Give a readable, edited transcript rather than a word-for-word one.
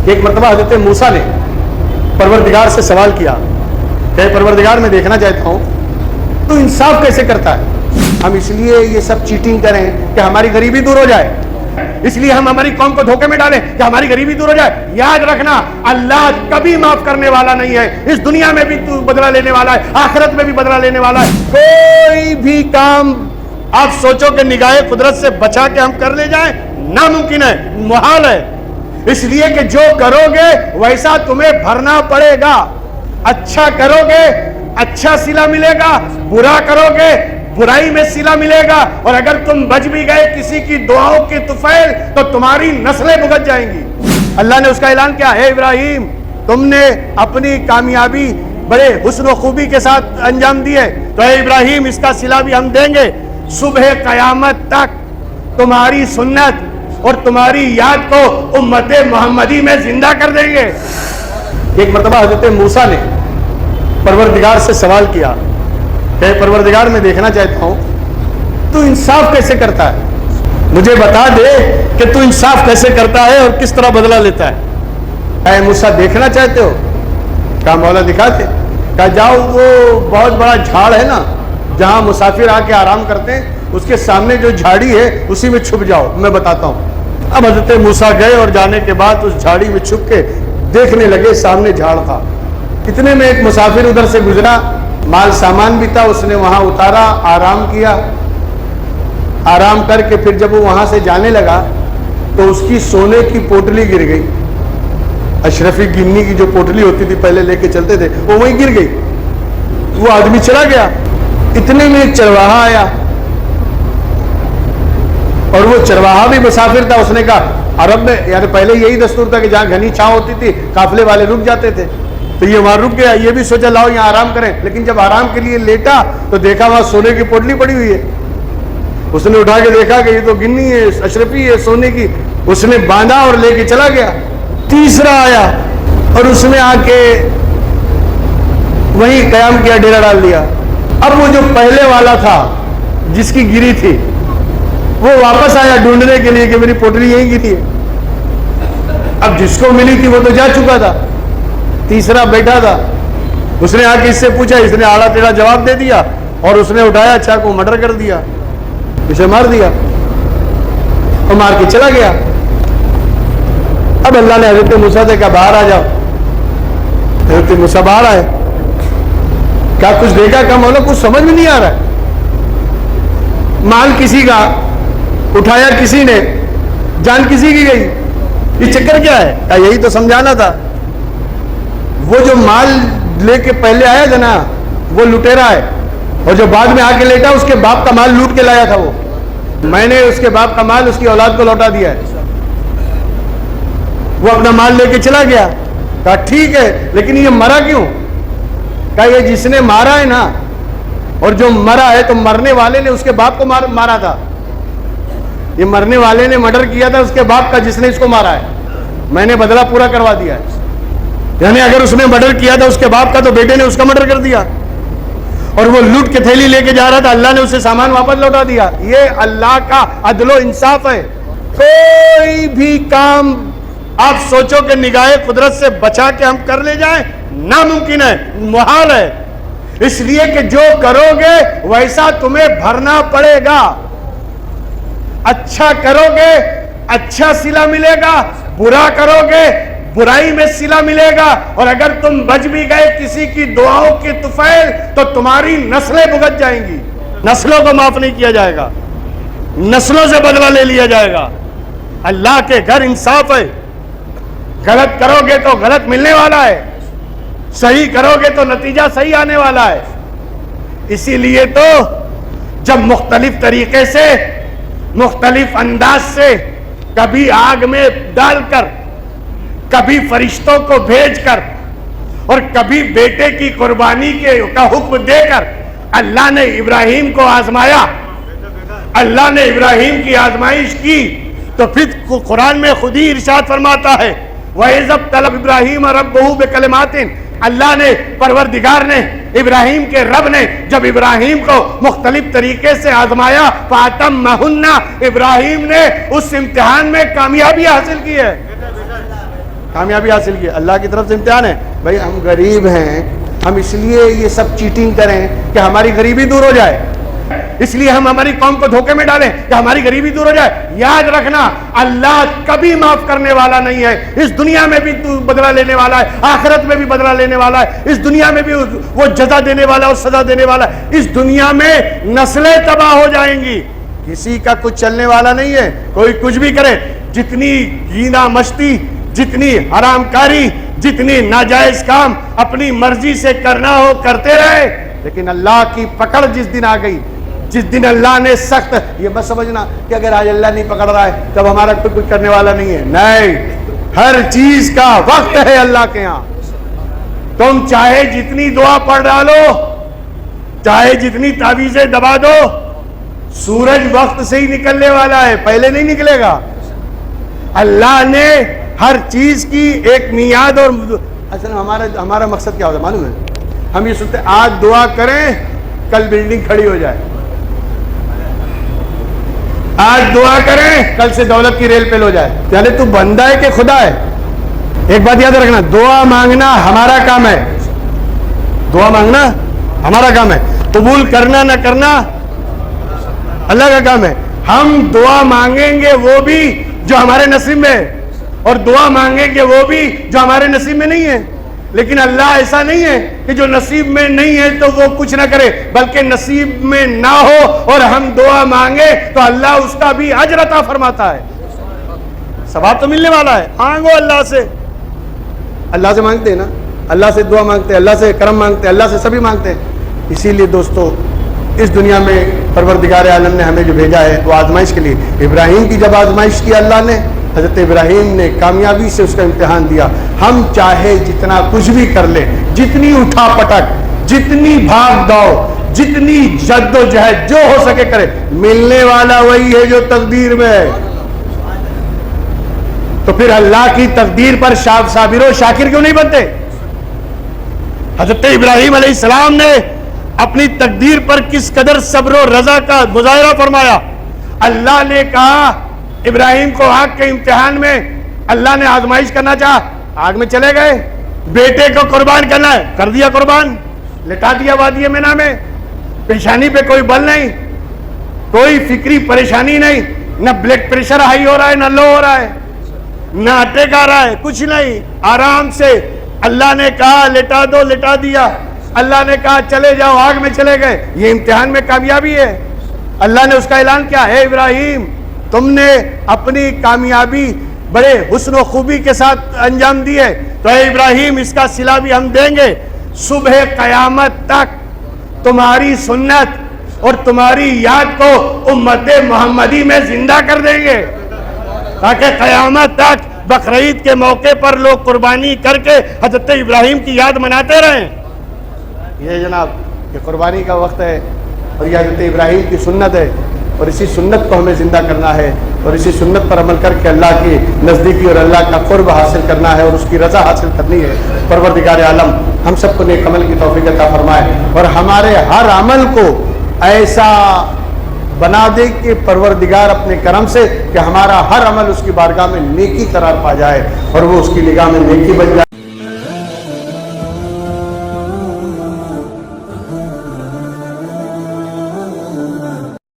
ایک مرتبہ حضرت موسیٰ نے پروردگار سے سوال کیا کہ پروردگار میں دیکھنا چاہتا ہوں تو انصاف کیسے کرتا ہے؟ ہم اس لیے یہ سب چیٹنگ کریں کہ ہماری غریبی دور ہو جائے، اس لیے ہم ہماری قوم کو دھوکے میں ڈالیں کہ ہماری غریبی دور ہو جائے۔ یاد رکھنا، اللہ کبھی معاف کرنے والا نہیں ہے، اس دنیا میں بھی تو بدلہ لینے والا ہے، آخرت میں بھی بدلہ لینے والا ہے۔ کوئی بھی کام آپ سوچو کہ نگاہ قدرت سے بچا کے ہم کر لے جائیں، ناممکن ہے، محال ہے۔ اس لیے کہ جو کرو گے ویسا تمہیں بھرنا پڑے گا۔ اچھا کرو گے اچھا صلہ ملے گا، برا کرو گے برائی میں صلہ ملے گا، اور اگر تم بچ بھی گئے کسی کی دعاؤں کی طفیل تو تمہاری نسلیں بھگت جائیں گی۔ اللہ نے اس کا اعلان کیا، اے ابراہیم تم نے اپنی کامیابی بڑے حسن و خوبی کے ساتھ انجام دی ہے، تو اے ابراہیم اس کا صلہ بھی ہم دیں گے۔ صبح قیامت تک تمہاری سنت اور تمہاری یاد کو امت محمدی میں زندہ کر دیں گے۔ ایک مرتبہ حضرت موسیٰ نے پروردگار سے سوال کیا کہ پروردگار میں دیکھنا چاہتا ہوں تو انصاف کیسے کرتا ہے، مجھے بتا دے کہ تو انصاف کیسے کرتا ہے اور کس طرح بدلہ لیتا ہے۔ اے موسیٰ دیکھنا چاہتے ہو؟ کہا مولا دکھاتے۔ کہا جاؤ وہ بہت بڑا جھاڑ ہے نا جہاں مسافر آ کے آرام کرتے ہیں، اس کے سامنے جو جھاڑی ہے اسی میں چھپ جاؤ، میں بتاتا ہوں۔ اب حضرت موسیٰ گئے اور جانے کے بعد اس جھاڑی میں چھپ کے دیکھنے لگے، سامنے جھاڑ تھا۔ اتنے میں ایک مسافر ادھر سے گزرا، مال سامان بھی تھا، اس نے وہاں اتارا، آرام کیا۔ آرام کر کے پھر جب وہ وہاں سے جانے لگا تو اس کی سونے کی پوٹلی گر گئی۔ اشرفی گنی کی جو پوٹلی ہوتی تھی پہلے لے کے چلتے تھے وہ وہیں گر گئی۔ وہ آدمی چلا گیا۔ اتنے میں ایک چرواہا آیا اور وہ چرواہا بھی مسافر تھا۔ اس نے کہا عرب میں یعنی پہلے یہی دستور تھا کہ جہاں گھنی چھاؤں ہوتی تھی قافلے والے رک جاتے تھے، تو یہ وہاں رک گیا۔ یہ بھی سوچا لاؤ یہاں آرام کریں، لیکن جب آرام کے لیے لیٹا تو دیکھا وہاں سونے کی پوٹلی پڑی ہوئی ہے۔ اس نے اٹھا کے دیکھا کہ یہ تو گنی ہے، اشرفی ہے سونے کی۔ اس نے باندھا اور لے کے چلا گیا۔ تیسرا آیا اور اس نے آ کے وہیں قیام کیا، ڈیرا ڈال دیا۔ اب وہ جو پہلے والا تھا جس کی گری تھی وہ واپس آیا ڈھونڈنے کے لیے کہ میری پوٹلی یہیں گری ہے۔ اب جس کو ملی تھی وہ تو جا چکا تھا، تیسرا بیٹھا تھا۔ اس نے آ کے اس سے پوچھا، اس نے آڑا ٹیڑھا جواب دے دیا اور اس نے اٹھایا چاقو مرڈر کر دیا، اسے مار دیا اور مار کے چلا گیا۔ اب اللہ نے حضرت موسیٰ سے کہا باہر آ جاؤ۔ حضرت موسیٰ باہر آئے۔ کیا کچھ دیکھا؟ کہا مولا کچھ سمجھ میں نہیں آ رہا ہے، مال کسی کا اٹھایا کسی نے، جان کسی کی گئی، یہ چکر کیا ہے؟ کہا یہی تو سمجھانا تھا۔ وہ جو مال لے کے پہلے آیا تھا نا وہ لٹیرا ہے، اور جو بعد میں آ کے لیٹا اس کے باپ کا مال لوٹ کے لایا تھا۔ وہ میں نے اس کے باپ کا مال اس کی اولاد کو لوٹا دیا ہے۔ وہ اپنا مال لے کے چلا گیا۔ کہا ٹھیک ہے لیکن یہ مرا کیوں؟ کہا یہ جس نے مارا ہے نا، اور جو مرا ہے تو مرنے والے نے اس کے باپ کو مارا تھا، یہ مرنے والے نے مرڈر کیا تھا اس کے باپ کا جس نے اس کو مارا ہے، میں نے بدلہ پورا کروا دیا ہے۔ یعنی اگر اس نے مرڈر کیا تھا اس کے باپ کا تو بیٹے نے اس کا مرڈر کر دیا، اور وہ لوٹ کے تھیلی لے کے جا رہا تھا، اللہ نے اسے سامان واپس لوٹا دیا۔ یہ اللہ کا عدل و انصاف ہے۔ کوئی بھی کام آپ سوچو کہ نگاہ قدرت سے بچا کے ہم کر لے جائیں، ناممکن ہے، محال ہے۔ اس لیے کہ جو کرو گے ویسا تمہیں بھرنا پڑے گا۔ اچھا کرو گے اچھا صلہ ملے گا، برا کرو گے برائی میں صلہ ملے گا، اور اگر تم بچ بھی گئے کسی کی دعاؤں کی طفیل تو تمہاری نسلیں بھگت جائیں گی۔ نسلوں کو معاف نہیں کیا جائے گا، نسلوں سے بدلہ لے لیا جائے گا۔ اللہ کے گھر انصاف ہے۔ غلط کرو گے تو غلط ملنے والا ہے، صحیح کرو گے تو نتیجہ صحیح آنے والا ہے۔ اسی لیے تو جب مختلف طریقے سے مختلف انداز سے کبھی آگ میں ڈال کر، کبھی فرشتوں کو بھیج کر، اور کبھی بیٹے کی قربانی کا حکم دے کر اللہ نے ابراہیم کو آزمایا، اللہ نے ابراہیم کی آزمائش کی، تو پھر قرآن میں خود ہی ارشاد فرماتا ہے وَإِذَ ابْتَلَى إِبْرَاهِيمَ رَبُّهُ بِكَلِمَاتٍ، اللہ نے پروردگار نے ابراہیم کے رب نے جب ابراہیم کو مختلف طریقے سے آزمایا فَأَتَمَّهُنَّ، ابراہیم نے اس امتحان میں کامیابی حاصل کی ہے۔ کامیابی حاصل کی, اللہ کی طرف سے امتحان ہے. بھائی ہم غریب ہیں, ہم اس لیے یہ سب چیٹنگ کریں کہ ہماری غریبی دور ہو جائے, اس لیے ہم ہماری قوم کو دھوکے میں ڈالیں کہ ہماری غریبی دور ہو جائے. یاد رکھنا اللہ کبھی معاف کرنے والا نہیں ہے. اس دنیا میں بھی تو بدلہ لینے والا ہے, آخرت میں بھی بدلہ لینے والا ہے, اس دنیا میں بھی وہ جزا دینے والا اور سزا دینے والا ہے. اس دنیا میں نسلیں تباہ ہو جائیں گی, کسی کا کچھ چلنے والا نہیں ہے. کوئی کچھ بھی کرے, جتنی گینا مشتی, جتنی حرام کاری, جتنی ناجائز کام اپنی مرضی سے کرنا ہو کرتے رہے, لیکن اللہ کی پکڑ جس دن آ گئی, جس دن اللہ نے سخت, یہ مت سمجھنا کہ اگر آج اللہ نہیں پکڑ رہا ہے تب ہمارا تو کچھ کرنے والا نہیں ہے. نہیں, ہر چیز کا وقت ہے اللہ کے ہاں. تم چاہے جتنی دعا پڑھ ڈالو, چاہے جتنی تعویذیں دبا دو, سورج وقت سے ہی نکلنے والا ہے, پہلے نہیں نکلے گا. اللہ نے ہر چیز کی ایک میعاد, اور اصل ہمارا مقصد کیا ہوتا ہے معلوم ہے؟ ہم یہ سنتے آج دعا کریں کل بلڈنگ کھڑی ہو جائے, آج دعا کریں کل سے دولت کی ریل پہ ہو جائے. یعنی تو بندہ ہے کہ خدا ہے؟ ایک بات یاد رکھنا, دعا مانگنا ہمارا کام ہے, دعا مانگنا ہمارا کام ہے, قبول کرنا نہ کرنا اللہ کا کام ہے. ہم دعا مانگیں گے وہ بھی جو ہمارے نصیب میں ہے, اور دعا مانگیں گے وہ بھی جو ہمارے نصیب میں نہیں ہے. لیکن اللہ ایسا نہیں ہے کہ جو نصیب میں نہیں ہے تو وہ کچھ نہ کرے, بلکہ نصیب میں نہ ہو اور ہم دعا مانگے تو اللہ اس کا بھی اجر عطا فرماتا ہے. ثواب تو ملنے والا ہے. مانگو اللہ سے, اللہ سے مانگتے ہیں نا, اللہ سے دعا مانگتے ہیں, اللہ سے کرم مانگتے ہیں, اللہ سے سبھی مانگتے ہیں. اسی لیے دوستو اس دنیا میں پروردگار عالم نے ہمیں جو بھیجا ہے وہ آزمائش کے لیے. ابراہیم کی جب آزمائش کی اللہ نے, حضرت ابراہیم نے کامیابی سے اس کا امتحان دیا. ہم چاہے جتنا کچھ بھی کر لیں, جتنی اٹھا پٹک, جتنی بھاگ دوڑ, جتنی جد و جہد جو ہو سکے کرے, ملنے والا وہی ہے جو تقدیر میں ہے. تو پھر اللہ کی تقدیر پر صابر و شاکر کیوں نہیں بنتے؟ حضرت ابراہیم علیہ السلام نے اپنی تقدیر پر کس قدر صبر و رضا کا مظاہرہ فرمایا. اللہ نے کہا ابراہیم کو آگ کے امتحان میں, اللہ نے آزمائش کرنا چاہا, آگ میں چلے گئے. بیٹے کو قربان کرنا ہے, کر دیا قربان, لٹا دیا وادی مینا میں. پیشانی پہ کوئی بل نہیں, کوئی فکری پریشانی نہیں, نہ بلڈ پریشر ہائی ہو رہا ہے, نہ لو ہو رہا ہے, نہ اٹیک آ رہا ہے, کچھ نہیں, آرام سے. اللہ نے کہا لٹا دو, لٹا دیا. اللہ نے کہا چلے جاؤ, آگ میں چلے گئے. یہ امتحان میں کامیابی ہے. اللہ نے اس کا اعلان کیا, اے ابراہیم تم نے اپنی کامیابی بڑے حسن و خوبی کے ساتھ انجام دی ہے, تو اے ابراہیم اس کا صلہ بھی ہم دیں گے. صبح قیامت تک تمہاری سنت اور تمہاری یاد کو امت محمدی میں زندہ کر دیں گے, تاکہ قیامت تک بقرعید کے موقع پر لوگ قربانی کر کے حضرت ابراہیم کی یاد مناتے رہیں. یہ جناب یہ قربانی کا وقت ہے, اور یہ حضرت ابراہیم کی سنت ہے, اور اسی سنت کو ہمیں زندہ کرنا ہے, اور اسی سنت پر عمل کر کے اللہ کی نزدیکی اور اللہ کا قرب حاصل کرنا ہے, اور اس کی رضا حاصل کرنی ہے. پروردگار عالم ہم سب کو نیک عمل کی توفیق عطا فرمائے, اور ہمارے ہر عمل کو ایسا بنا دے کہ پروردگار اپنے کرم سے کہ ہمارا ہر عمل اس کی بارگاہ میں نیکی قرار پا جائے, اور وہ اس کی نگاہ میں نیکی بن جائے.